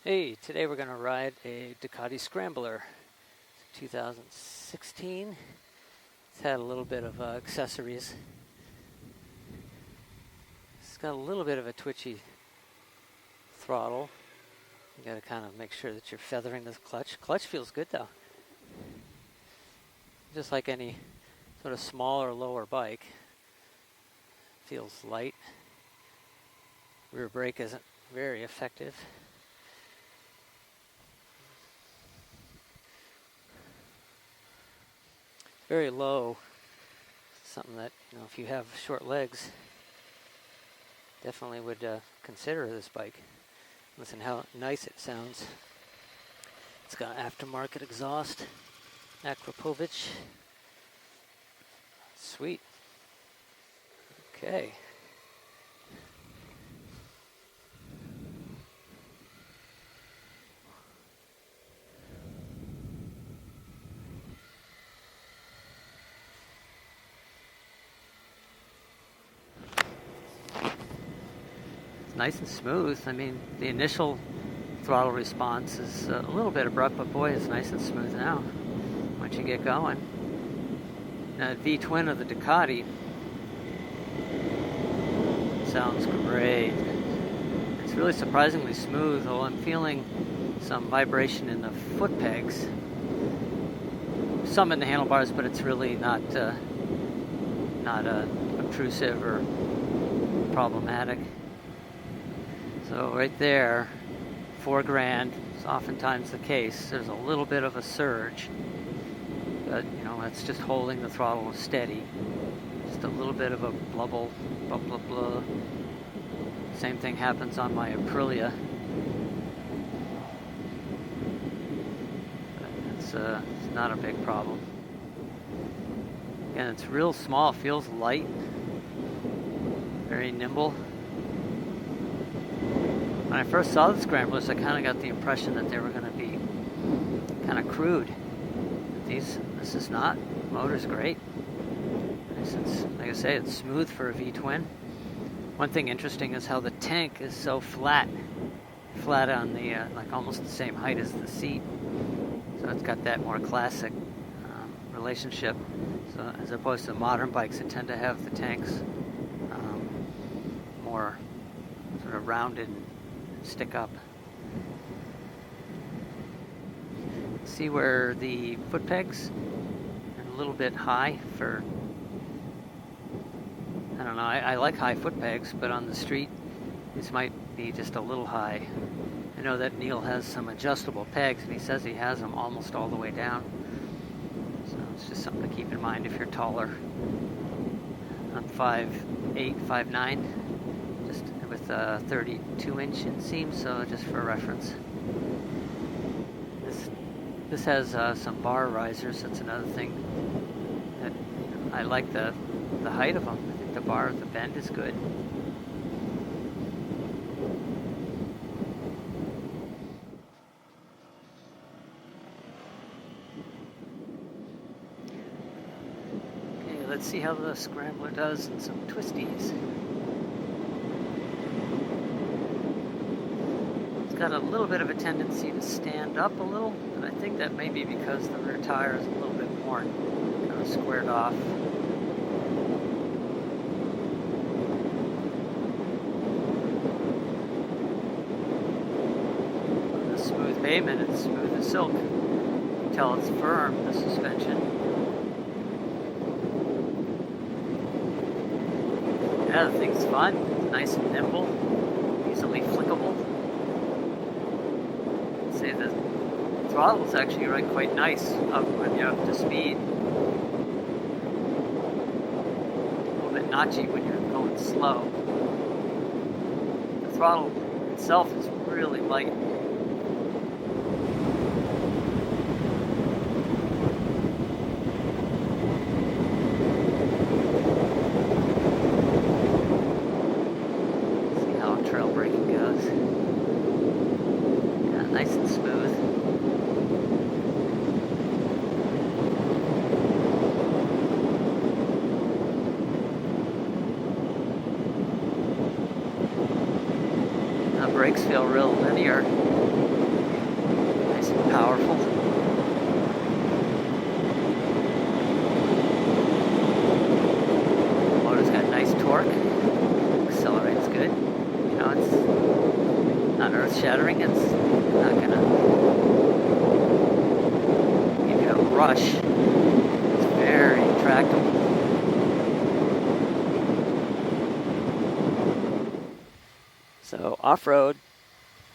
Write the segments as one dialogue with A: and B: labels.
A: Hey, today we're going to ride a Ducati Scrambler 2016. It's had a little bit of accessories. It's got a little bit of a twitchy throttle. You got to kind of make sure that you're feathering the clutch. Clutch feels good though. Just like any sort of smaller, lower bike. Feels light. Rear brake isn't very effective. Very low. Something that, if you have short legs, definitely would consider this bike. Listen how nice it sounds. It's got aftermarket exhaust, Akrapovic. Sweet. Okay. Nice and smooth. I mean, the initial throttle response is a little bit abrupt, but boy, it's nice and smooth now once you get going. Now, V-twin of the Ducati sounds great. It's really surprisingly smooth, though I'm feeling some vibration in the foot pegs. Some in the handlebars, but it's really not obtrusive or problematic. So right there, $4,000 is oftentimes the case. There's a little bit of a surge, but that's just holding the throttle steady. Just a little bit of a blubble, blah blah blah. Same thing happens on my Aprilia. But it's not a big problem. Again, it's real small, feels light, very nimble. When I first saw the Scramblers, I kind of got the impression that they were going to be kind of crude. This is not. The motor's great. Like I say, it's smooth for a V-twin. One thing interesting is how the tank is so flat on the like almost the same height as the seat. So it's got that more classic relationship. So as opposed to modern bikes that tend to have the tanks more sort of rounded. Stick up. See where the foot pegs are a little bit high for, I don't know, I like high foot pegs, but on the street this might be just a little high. I know that Neil has some adjustable pegs and he says he has them almost all the way down. So it's just something to keep in mind if you're taller. I'm 5'8", 5'9". With 32-inch inseam, so just for reference. This has some bar risers. That's another thing that I like the height of them. I think the bend is good. Okay, let's see how the Scrambler does in some twisties. Got a little bit of a tendency to stand up a little, and I think that may be because the rear tire is a little bit more kind of squared off. On the smooth pavement, it's smooth as silk. You can tell it's firm, the suspension. Yeah, the thing's fun. It's nice and nimble, easily flickable. Say the throttle's actually quite nice up when you're up to speed. A little bit notchy when you're going slow. The throttle itself is really light. See how trail braking goes. Nice and smooth. The brakes feel real linear. powerful. Motor's got nice torque. Accelerates good. You know, it's not earth-shattering. It's not gonna give you a rush. It's very tractable. So off-road,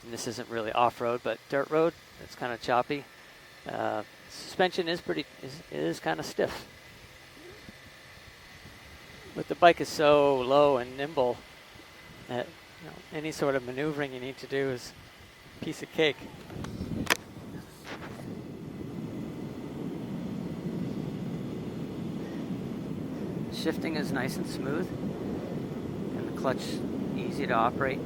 A: and this isn't really off-road, but dirt road, it's kind of choppy. Suspension is kind of stiff. But the bike is so low and nimble that any sort of maneuvering you need to do is a piece of cake. Shifting is nice and smooth, and the clutch easy to operate.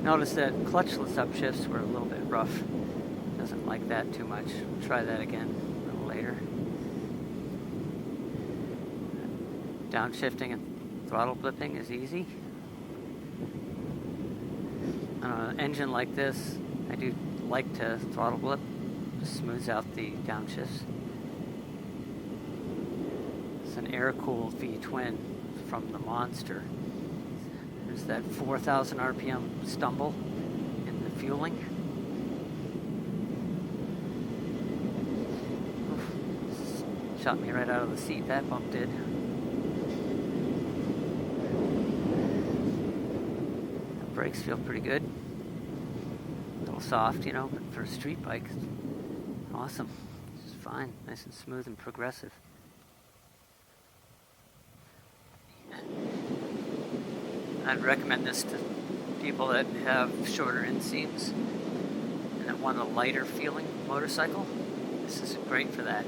A: Notice that clutchless upshifts were a little bit rough. Doesn't like that too much. We'll try that again a little later. Downshifting and throttle blipping is easy. On an engine like this, I do like to throttle blip. Just smooths out the downshifts. It's an air-cooled V-twin from the Monster. There's that 4,000 RPM stumble in the fueling. Oof, shot me right out of the seat, that bump did. The brakes feel pretty good. A little soft, but for a street bike, awesome. It's fine, nice and smooth and progressive. I'd recommend this to people that have shorter inseams and that want a lighter feeling motorcycle. This is great for that.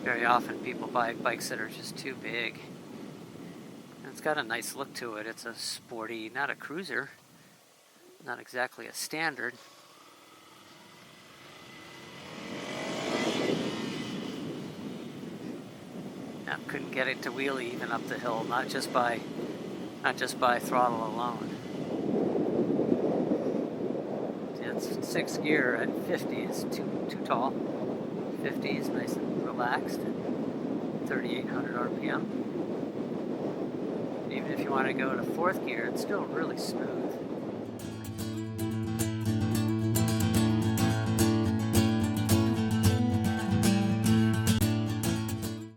A: Very often people buy bikes that are just too big. And it's got a nice look to it. It's a sporty, not a cruiser, not exactly a standard. Couldn't get it to wheelie even up the hill, not just by throttle alone. It's 6th gear at 50 is too tall. 50 is nice and relaxed, 3,800 RPM. Even if you want to go to 4th gear, it's still really smooth.